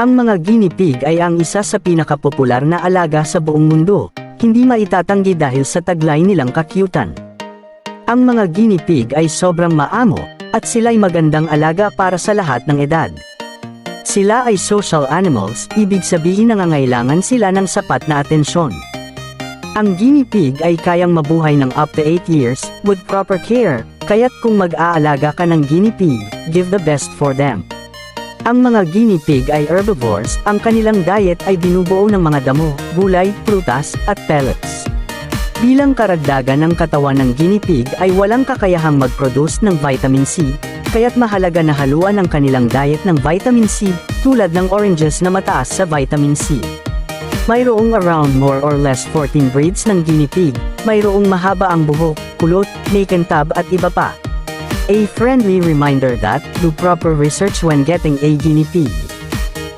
Ang mga guinea pig ay ang isa sa pinakapopular na alaga sa buong mundo, hindi maitatanggi dahil sa taglay nilang kakyutan. Ang mga guinea pig ay sobrang maamo, at sila'y magandang alaga para sa lahat ng edad. Sila ay social animals, ibig sabihin nangangailangan sila ng sapat na atensyon. Ang guinea pig ay kayang mabuhay ng up to 8 years, with proper care, kaya't kung mag-aalaga ka ng guinea pig, give the best for them. Ang mga guinea pig ay herbivores, ang kanilang diet ay binubuo ng mga damo, gulay, prutas, at pellets. Bilang karagdagan ng katawan ng guinea pig ay walang kakayahang mag-produce ng vitamin C, kaya't mahalaga na haluan ang kanilang diet ng vitamin C, tulad ng oranges na mataas sa vitamin C. Mayroong around more or less 14 breeds ng guinea pig, mayroong mahaba ang buhok, kulot, may kintab at iba pa. A friendly reminder that, do proper research when getting a guinea pig.